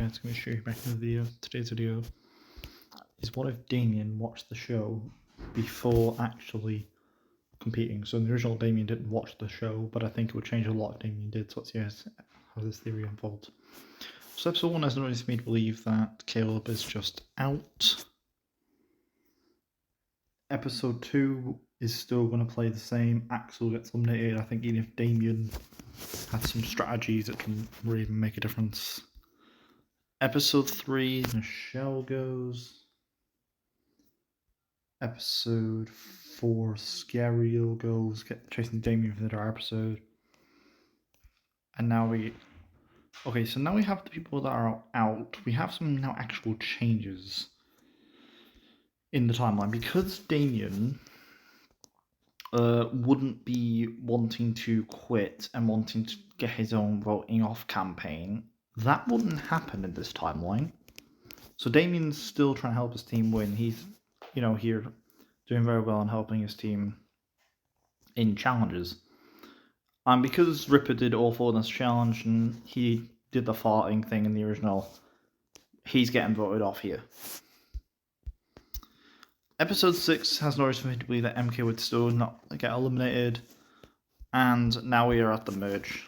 it's going to show you back in the video. Today's video is what if Damien watched the show before actually competing. So in the original, Damien didn't watch the show, but I think it would change a lot if Damien did. So let's see how this theory unfolds. So episode 1 has noticed me to believe that Caleb is just out. Episode 2 is still going to play the same. Axel gets eliminated. I think even if Damien has some strategies, it can really make a difference. Episode 3, Michelle goes. Episode 4, Scariel goes, chasing Damien for the entire episode. And now we have the people that are out. We have some now actual changes in the timeline because Damien wouldn't be wanting to quit and wanting to get his own voting off campaign. That wouldn't happen in this timeline. So Damien's still trying to help his team win. He's, here doing very well and helping his team in challenges. And because Ripper did awful in this challenge and he did the farting thing in the original, he's getting voted off here. Episode 6 has no reason for me to believe that MK would still not get eliminated. And now we are at the merge.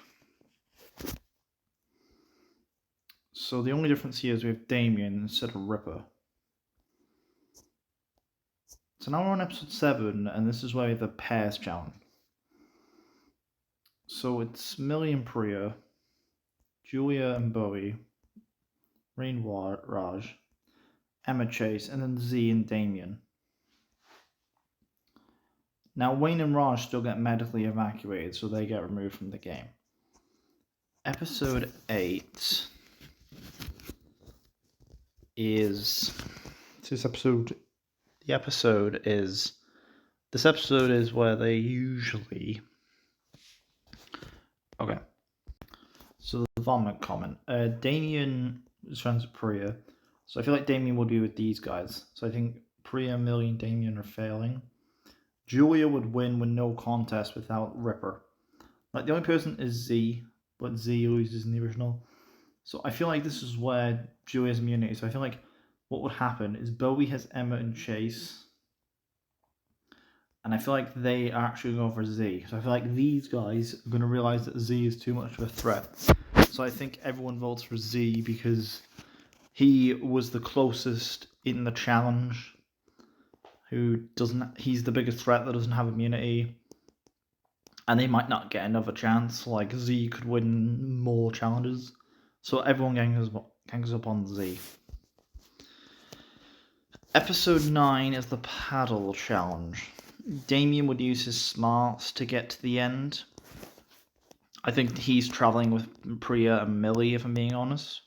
So the only difference here is we have Damien instead of Ripper. So now we're on episode 7, and this is where we have the pairs challenge. So it's Millie and Priya, Julia and Bowie, Rain Raj, Emma Chase, and then Z and Damien. Now Wayne and Raj still get medically evacuated, so they get removed from the game. Episode 8 is... This episode is where they usually... Okay. So the vomit comment. Damien is friends with Priya. So I feel like Damien would be with these guys. So I think Priya, Millie, and Damien are failing. Julia would win with no contest without Ripper. Like, the only person is Z, but Z loses in the original. So I feel like this is where Julia's immunity. So I feel like what would happen is Bowie has Emma and Chase. And I feel like they are actually going for Z. So I feel like these guys are going to realise that Z is too much of a threat. So I think everyone votes for Z because he was the closest in the challenge. He's the biggest threat that doesn't have immunity. And they might not get another chance. Like, Z could win more challenges. So everyone gangs up on Z. Episode 9 is the paddle challenge. Damien would use his smarts to get to the end. I think he's traveling with Priya and Millie, if I'm being honest.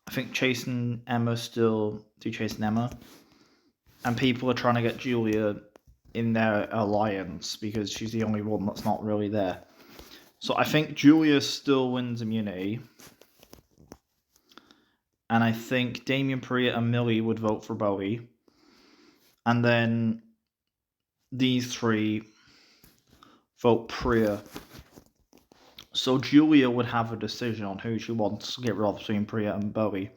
I think Chase and Emma still do Chase and Emma. And people are trying to get Julia in their alliance because she's the only one that's not really there. So I think Julia still wins immunity. And I think Damien, Priya, and Millie would vote for Bowie. And then these three vote Priya. So Julia would have a decision on who she wants to get rid of between Priya and Bowie.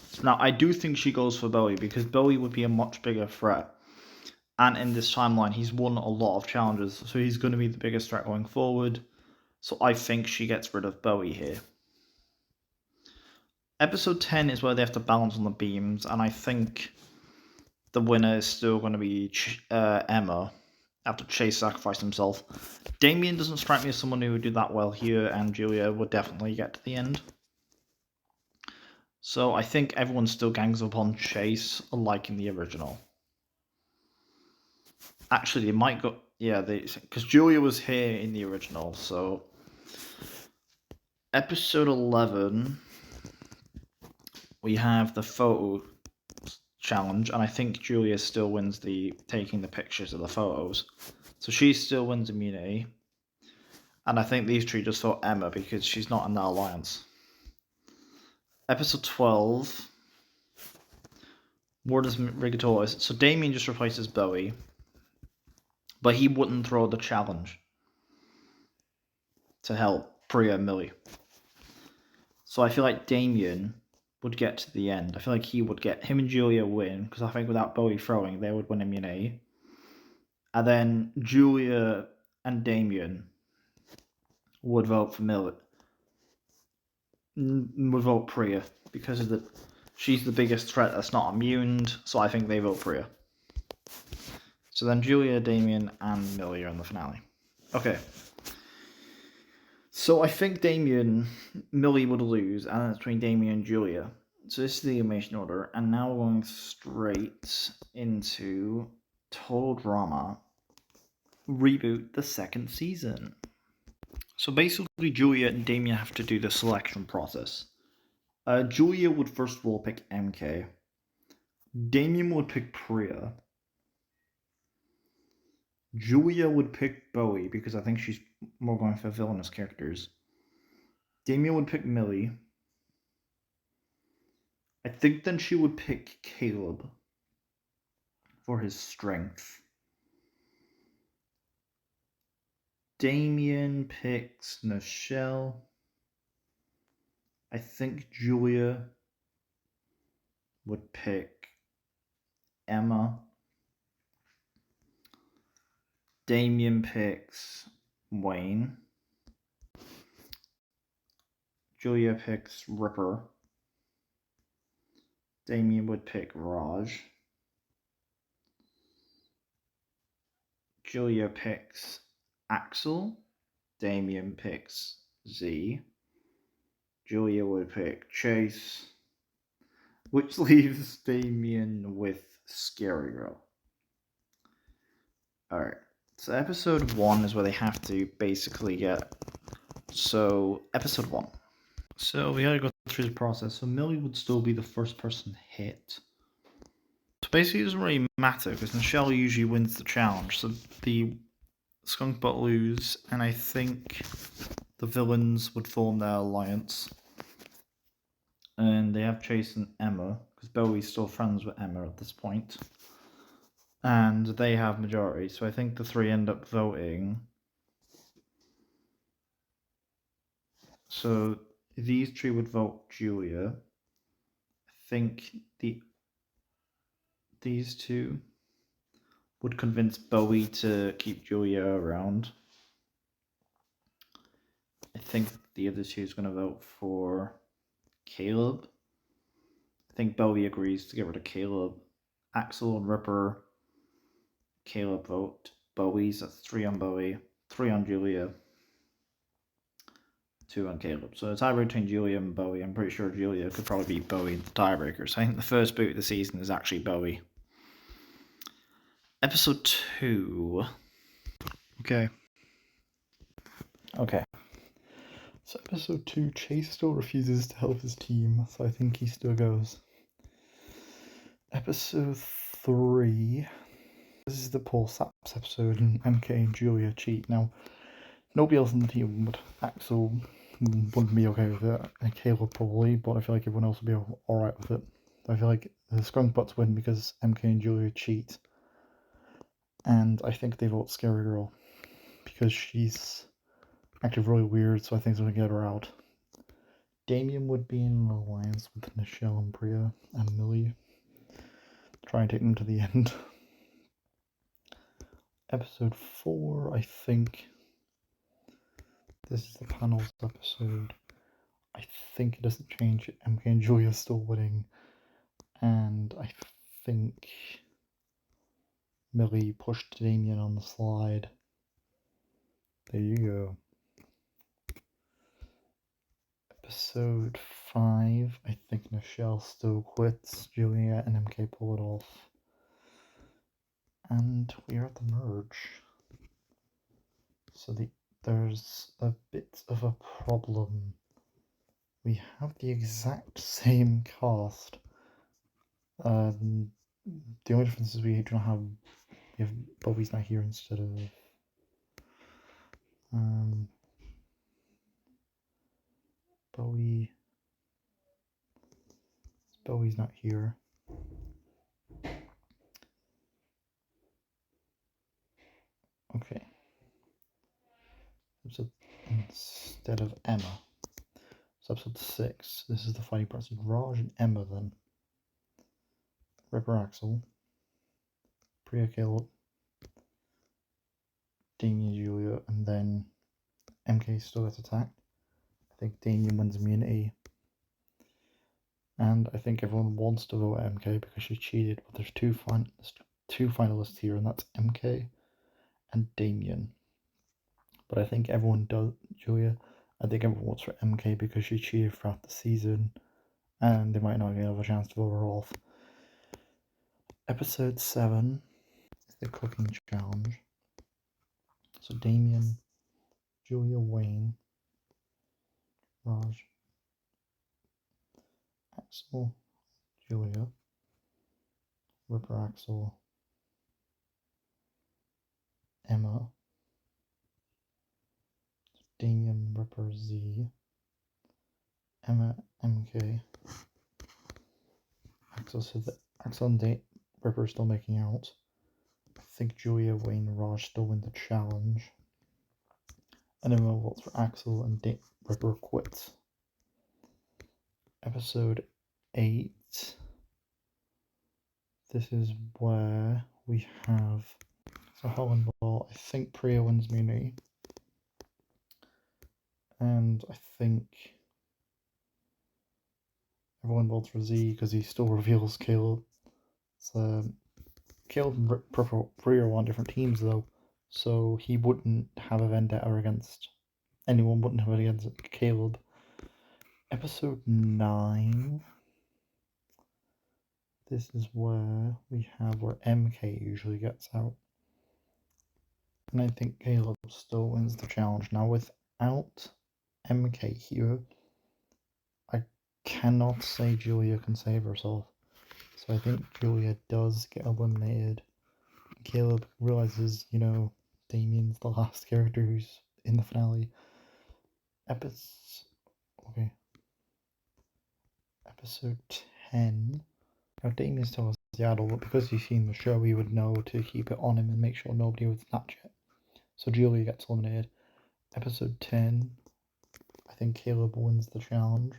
So now, I do think she goes for Bowie because Bowie would be a much bigger threat. And in this timeline, he's won a lot of challenges. So he's going to be the biggest threat going forward. So I think she gets rid of Bowie here. Episode 10 is where they have to balance on the beams. And I think the winner is still going to be Emma. After Chase sacrificed himself. Damien doesn't strike me as someone who would do that well here, and Julia would definitely get to the end. So I think everyone still gangs up on Chase, like in the original. Actually, they might go... Yeah, because Julia was here in the original, so... Episode 11, we have the photo challenge, and I think Julia still wins taking the pictures of the photos. So she still wins immunity. And I think these three just vote Emma because she's not in the alliance. Episode 12. Where does Rigatore? So Damien just replaces Bowie. But he wouldn't throw the challenge to help Priya and Millie. So I feel like Damien would get to the end. I feel like him and Julia win, because I think without Bowie throwing, they would win immunity. And then Julia and Damien would vote for would vote Priya, because she's the biggest threat that's not immune, so I think they vote Priya. So then Julia, Damien, and Millie are in the finale. Okay. So I think Millie would lose, and it's between Damien and Julia. So this is the elimination order, and now we're going straight into Total Drama Reboot, the second season. So basically, Julia and Damien have to do the selection process. Julia would first of all pick MK. Damien would pick Priya. Julia would pick Bowie, because I think she's more going for villainous characters. Damien would pick Millie. I think then she would pick Caleb for his strength. Damien picks Nichelle. I think Julia would pick Emma. Damien picks Wayne. Julia picks Ripper. Damien would pick Raj. Julia picks Axel. Damien picks Z. Julia would pick Chase, which leaves Damien with Scary Girl. Alright, so episode 1 is where they have to basically get. So, episode 1. So, we gotta go through the process. So, Millie would still be the first person hit. So, basically, it doesn't really matter because Nichelle usually wins the challenge. So, the Skunk Butt lose, and I think the villains would form their alliance. And they have Chase and Emma, because Bowie's still friends with Emma at this point. And they have majority, so I think the three end up voting. So these three would vote Julia. I think these two would convince Bowie to keep Julia around. I think the other two is going to vote for Caleb. I think Bowie agrees to get rid of Caleb. Axel and Ripper. Caleb vote Bowie's. That's 3 on Bowie, 3 on Julia, 2 on Caleb. So it's either between Julia and Bowie. I'm pretty sure Julia could probably beat Bowie in the tiebreaker. So I think the first boot of the season is actually Bowie. Episode 2. Okay. So episode 2, Chase still refuses to help his team, so I think he still goes. Episode 3. This is the Paul Saps episode, and MK and Julia cheat. Now, nobody else in the team would. Axel wouldn't be okay with it, and Caleb probably, but I feel like everyone else would be alright with it. I feel like the Skunk Butts win because MK and Julia cheat. And I think they vote Scary Girl, because she's actually really weird, so I think they're gonna get her out. Damien would be in an alliance with Nichelle and Priya and Millie. Try and take them to the end. Episode 4, I think. This is the panels episode. I think it doesn't change. MK and Julia still winning. And I think Millie pushed Damien on the slide. There you go. Episode 5, I think Nichelle still quits. Julia and MK pull it off. And we are at the merge. So there's a bit of a problem. We have the exact same cast. The only difference is we have Bobby's not here instead of Bowie's not here. Okay. So instead of Emma. So episode 6, this is the fighting parts of Raj and Emma then. Ripper Axel, Priya Caleb, Damien Julia, and then MK still gets attacked. I think Damien wins immunity. And I think everyone wants to vote MK because she cheated, but there's two finalists here, and that's MK and Damien. But I think everyone does, Julia, I think everyone votes for MK because she cheated throughout the season, and they might not have a chance to vote her off. Episode 7 is the cooking challenge. So Damien, Julia, Wayne, Raj, Axel, Julia, Ripper Axel, Emma, Damien, Ripper, Z, Emma, MK. Axel said that Axel and Ripper are still making out. I think Julia, Wayne, and Raj still win the challenge. And Emma votes for Axel and Ripper quits. Episode 8. This is where we have, so Helen Ball, I think Priya wins immunity. And I think everyone votes for Z because he still reveals Caleb. So Caleb and Priya are on different teams though, so he wouldn't have a vendetta against anyone, wouldn't have it against Caleb. Episode 9. This is where we have where MK usually gets out. And I think Caleb still wins the challenge. Now without MK here, I cannot say Julia can save herself. So I think Julia does get eliminated. Caleb realizes, Damien's the last character who's in the finale. Episode 10. Now Damien's still has Yaddle, but because he's seen the show, he would know to keep it on him and make sure nobody would snatch it. So Julia gets eliminated. Episode 10. I think Caleb wins the challenge.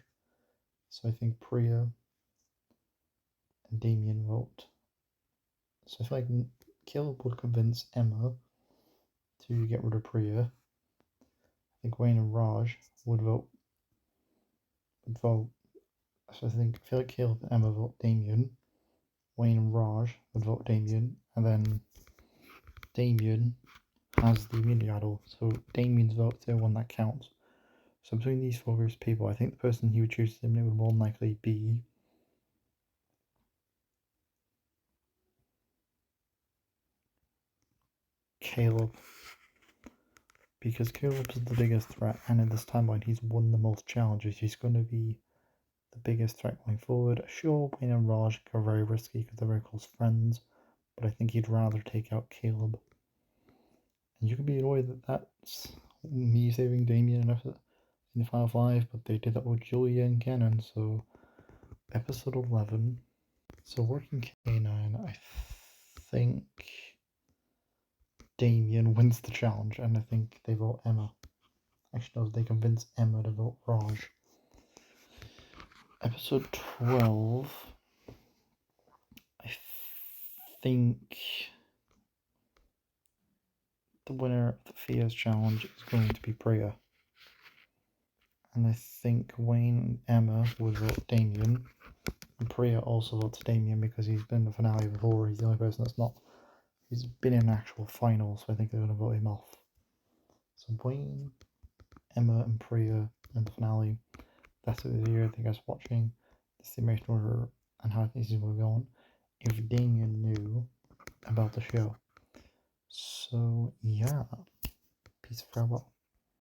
So I think Priya and Damien vote. So I feel like Caleb would convince Emma to get rid of Priya. I think Wayne and Raj would vote. So I feel like Caleb and Emma vote Damien. Wayne and Raj would vote Damien, and then Damien has the immunity idol, so Damien's vote is the one that counts. So between these 4 groups of people, I think the person he would choose to eliminate would more than likely be Caleb, because Caleb's the biggest threat, and in this timeline he's won the most challenges. He's going to be the biggest threat going forward. Sure, Wayne and Raj are very risky because they're very close friends, but I think he'd rather take out Caleb. And you can be annoyed that that's me saving Damien in the final 5, but they did that with Julia and Cannon. So episode 11. So working K9, I think Damien wins the challenge, and I think they vote Emma. Actually, no, they convince Emma to vote Raj. Episode 12. I think the winner of the Fia's challenge is going to be Priya. And I think Wayne and Emma would vote Damien. And Priya also votes Damien because he's been in the finale before. He's the only person that's not. He's been in an actual final, so I think they're going to vote him off. So Wayne, Emma, and Priya in the finale. That's it for the video. Thank you guys for watching. This is the American Order and how things will go on. If Damien knew about the show. So yeah, peace, farewell.